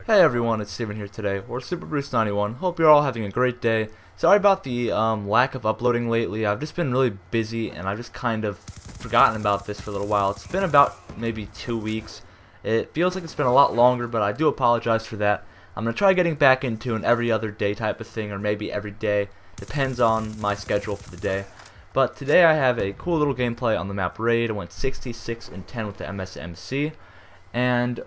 Hey everyone, it's Steven here today. We're Super Bruce 91. Hope you're all having a great day. Sorry about the lack of uploading lately. I've just been really busy and I've just kind of forgotten about this for a little while. It's been about maybe 2 weeks. It feels like it's been a lot longer, but I do apologize for that. I'm going to try getting back into an every other day type of thing, or maybe every day. Depends on my schedule for the day. But today I have a cool little gameplay on the map Raid. I went 66-10 with the MSMC. And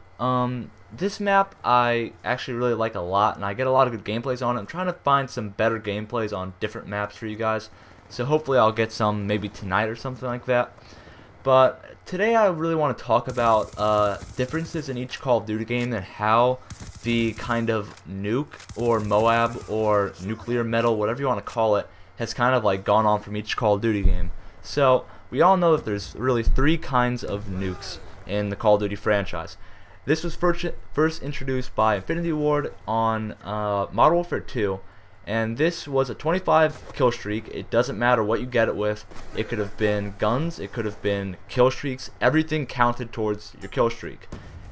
this map I actually really like a lot, and I get a lot of good gameplays on it. I'm trying to find some better gameplays on different maps for you guys, so hopefully I'll get some maybe tonight or something like that. But today I really want to talk about differences in each Call of Duty game and how the kind of nuke or Moab or nuclear metal, whatever you want to call it, has kind of like gone on from each Call of Duty game. So we all know that there's really 3 kinds of nukes in the Call of Duty franchise. This was first introduced by Infinity Ward on Modern Warfare 2, and this was a 25 kill streak. It doesn't matter what you get it with. It could have been guns, it could have been kill streaks. Everything counted towards your kill streak.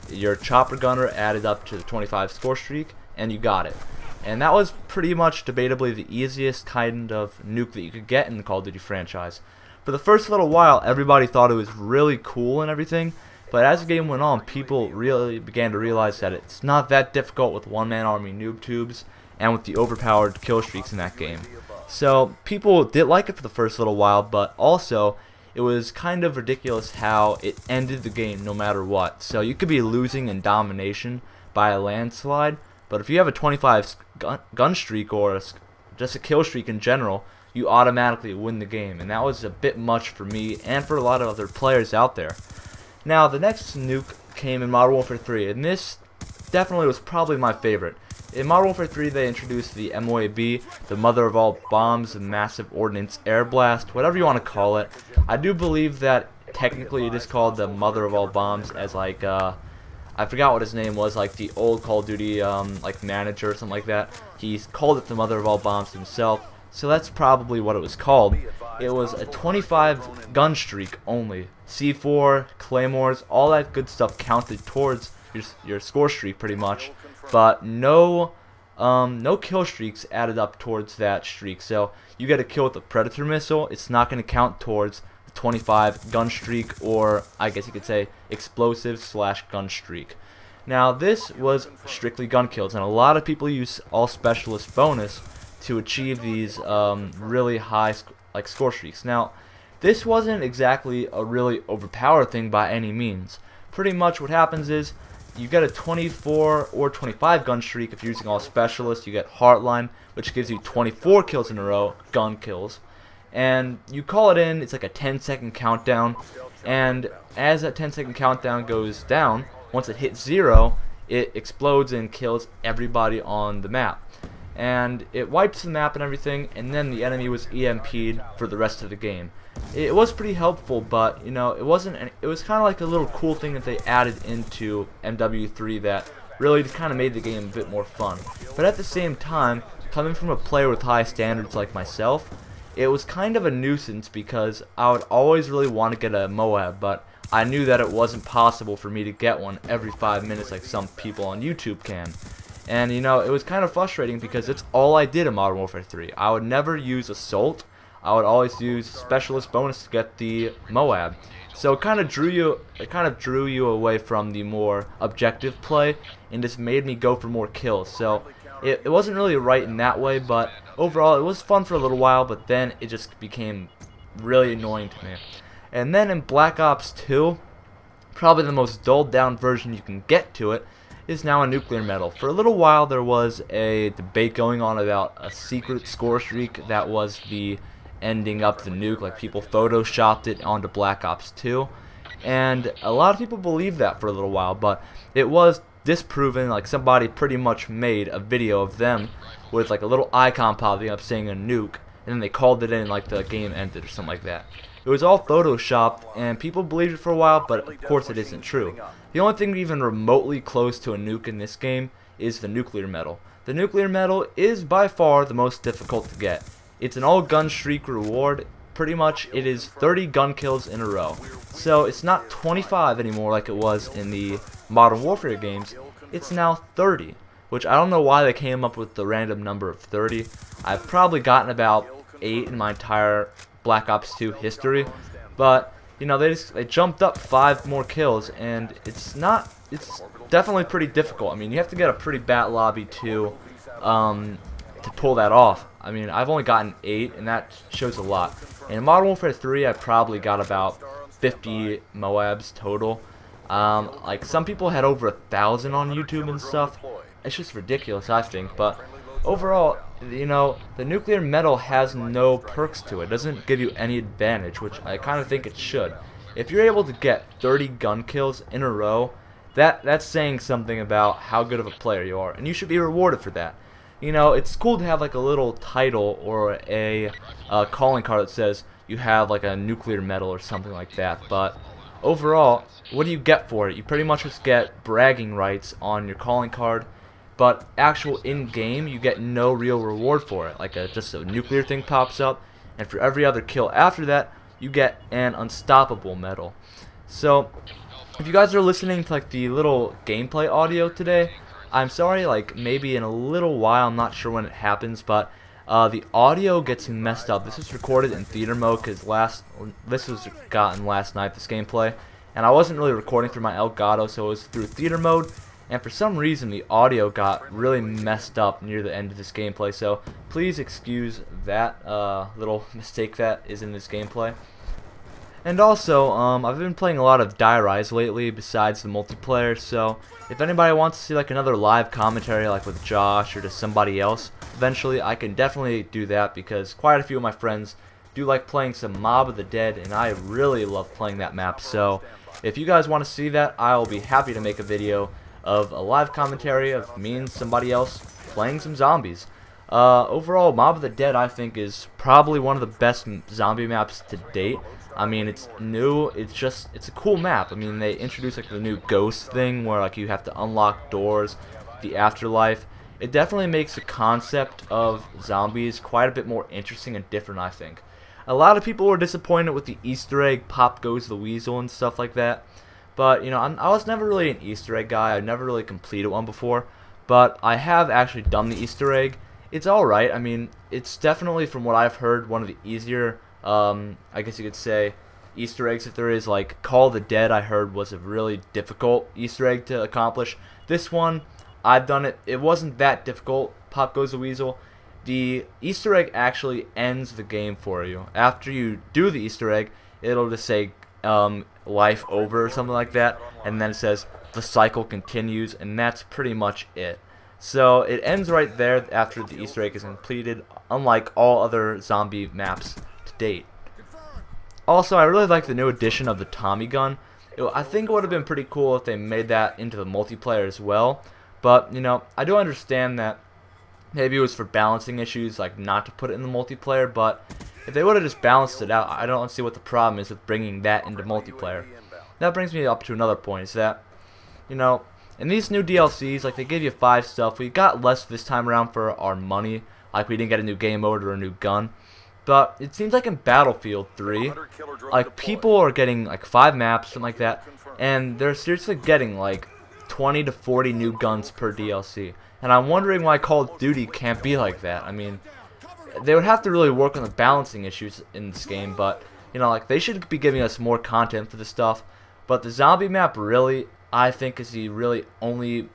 Your chopper gunner added up to the 25 score streak, and you got it. And that was pretty much debatably the easiest kind of nuke that you could get in the Call of Duty franchise. For the first little while, everybody thought it was really cool and everything. But as the game went on, people really began to realize that it's not that difficult with one-man army noob tubes and with the overpowered kill streaks in that game. So people did like it for the first little while, but also it was kind of ridiculous how it ended the game no matter what. So you could be losing in domination by a landslide, but if you have a 25 gun streak or just a kill streak in general, you automatically win the game. And that was a bit much for me and for a lot of other players out there. Now, the next nuke came in Modern Warfare 3, and this definitely was probably my favorite. In Modern Warfare 3, they introduced the MOAB, the mother of all bombs, the massive ordnance air blast, whatever you want to call it. I do believe that technically it is called the mother of all bombs, as like, I forgot what his name was, like the old Call of Duty like manager or something like that. He called it the mother of all bombs himself, so that's probably what it was called. It was a 25 gun streak only. C4, claymores, all that good stuff counted towards your score streak pretty much, but no kill streaks added up towards that streak. So you get a kill with a Predator missile, it's not going to count towards the 25 gun streak, or I guess you could say explosive / gun streak. Now this was strictly gun kills, and a lot of people use all specialist bonus to achieve these really high score streaks. Now this wasn't exactly a really overpowered thing by any means. Pretty much what happens is you get a 24 or 25 gun streak if you're using all specialists. You get Heartline, which gives you 24 kills in a row, gun kills. And you call it in, it's like a 10-second countdown. And as that 10-second countdown goes down, once it hits 0, it explodes and kills everybody on the map. And it wipes the map and everything, and then the enemy was EMP'd for the rest of the game. It was pretty helpful, but you know, it was kind of like a little cool thing that they added into MW3 that really kind of made the game a bit more fun. But at the same time, coming from a player with high standards like myself, it was kind of a nuisance because I would always really want to get a Moab, but I knew that it wasn't possible for me to get one every 5 minutes like some people on YouTube can. And you know, it was kind of frustrating because it's all I did in Modern Warfare 3. I would never use Assault. I would always use Specialist bonus to get the Moab. So it kind of drew you away from the more objective play and just made me go for more kills. So it wasn't really right in that way, but overall it was fun for a little while, but then it just became really annoying to me. And then in Black Ops 2, probably the most dulled down version you can get to it, is now a nuclear metal. For a little while there was a debate going on about a secret score streak that was the ending up the nuke, like people photoshopped it onto Black Ops 2, and a lot of people believed that for a little while, but it was disproven. Like somebody pretty much made a video of them with like a little icon popping up saying a nuke, and then they called it in like the game ended or something like that. It was all photoshopped, and people believed it for a while, but of course it isn't true. The only thing even remotely close to a nuke in this game is the nuclear metal. The nuclear metal is by far the most difficult to get. It's an all gun streak reward. Pretty much it is 30 gun kills in a row. So it's not 25 anymore like it was in the Modern Warfare games. it's now 30, which I don't know why they came up with the random number of 30. I've probably gotten about 8 in my entire Black Ops 2 history, but you know, they jumped up 5 more kills, and it's definitely pretty difficult. I mean, you have to get a pretty bad lobby to pull that off. I mean, I've only gotten 8, and that shows a lot. In Modern Warfare 3, I probably got about 50 Moabs total. Like, some people had over 1,000 on YouTube and stuff. It's just ridiculous, I think. But overall, you know, the nuclear metal has no perks to it. It doesn't give you any advantage, which I kind of think it should. If you're able to get 30 gun kills in a row, that's saying something about how good of a player you are, and you should be rewarded for that. You know, it's cool to have like a little title or a calling card that says you have like a nuclear medal or something like that, but overall, what do you get for it? You pretty much just get bragging rights on your calling card, but actual in-game, you get no real reward for it. Like just a nuclear thing pops up, and for every other kill after that, you get an unstoppable medal. So, if you guys are listening to like the little gameplay audio today, I'm sorry, like maybe in a little while, I'm not sure when it happens, but the audio gets messed up. This was recorded in theater mode because this was gotten last night, this gameplay, and I wasn't really recording through my Elgato, so it was through theater mode, and for some reason the audio got really messed up near the end of this gameplay, so please excuse that little mistake that is in this gameplay. And also, I've been playing a lot of Die Rise lately besides the multiplayer, so if anybody wants to see like another live commentary like with Josh or just somebody else, eventually I can definitely do that because quite a few of my friends do like playing some Mob of the Dead, and I really love playing that map. So if you guys want to see that, I'll be happy to make a video of a live commentary of me and somebody else playing some zombies. Overall, Mob of the Dead I think is probably one of the best zombie maps to date. I mean, it's new, it's a cool map. I mean, they introduced like the new ghost thing where like you have to unlock doors, the afterlife. It definitely makes the concept of zombies quite a bit more interesting and different, I think. A lot of people were disappointed with the Easter egg, Pop Goes the Weasel and stuff like that. But, you know, I was never really an Easter egg guy. I've never really completed one before. But I have actually done the Easter egg. It's alright. I mean, it's definitely, from what I've heard, one of the easier, I guess you could say, Easter eggs if there is. Like Call of the Dead, I heard, was a really difficult Easter egg to accomplish. This one, I've done it. It wasn't that difficult. Pop Goes the Weasel. The Easter egg actually ends the game for you. After you do the Easter egg, it'll just say life over or something like that, and then it says the cycle continues, and that's pretty much it. So it ends right there after the Easter egg is completed, unlike all other zombie maps to date. Also, I really like the new addition of the Tommy gun. I think it would have been pretty cool if they made that into the multiplayer as well. But, you know, I do understand that maybe it was for balancing issues, like not to put it in the multiplayer. But if they would have just balanced it out, I don't see what the problem is with bringing that into multiplayer. That brings me up to another point, is that, you know, in these new DLCs, like they give you 5 stuff. We got less this time around for our money. Like we didn't get a new game mode or a new gun. But it seems like in Battlefield 3, like people are getting like 5 maps, something like that, and they're seriously getting like 20 to 40 new guns per DLC. And I'm wondering why Call of Duty can't be like that. I mean, they would have to really work on the balancing issues in this game, but you know, like they should be giving us more content for this stuff. But the zombie map really, I think, is the really only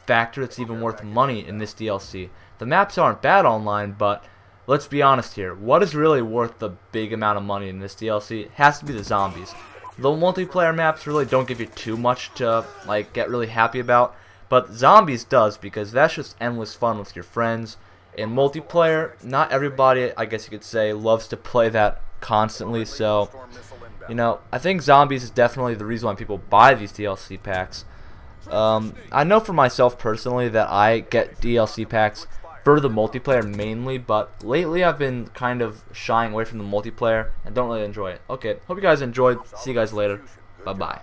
factor that's even worth money in this DLC. The maps aren't bad online, but let's be honest here. What is really worth the big amount of money in this DLC? It has to be the zombies. The multiplayer maps really don't give you too much to like get really happy about, but zombies does, because that's just endless fun with your friends. In multiplayer, not everybody, I guess you could say, loves to play that constantly, so you know, I think zombies is definitely the reason why people buy these DLC packs. I know for myself personally that I get DLC packs for the multiplayer mainly, but lately I've been kind of shying away from the multiplayer and don't really enjoy it. Okay, hope you guys enjoyed. See you guys later. Bye-bye.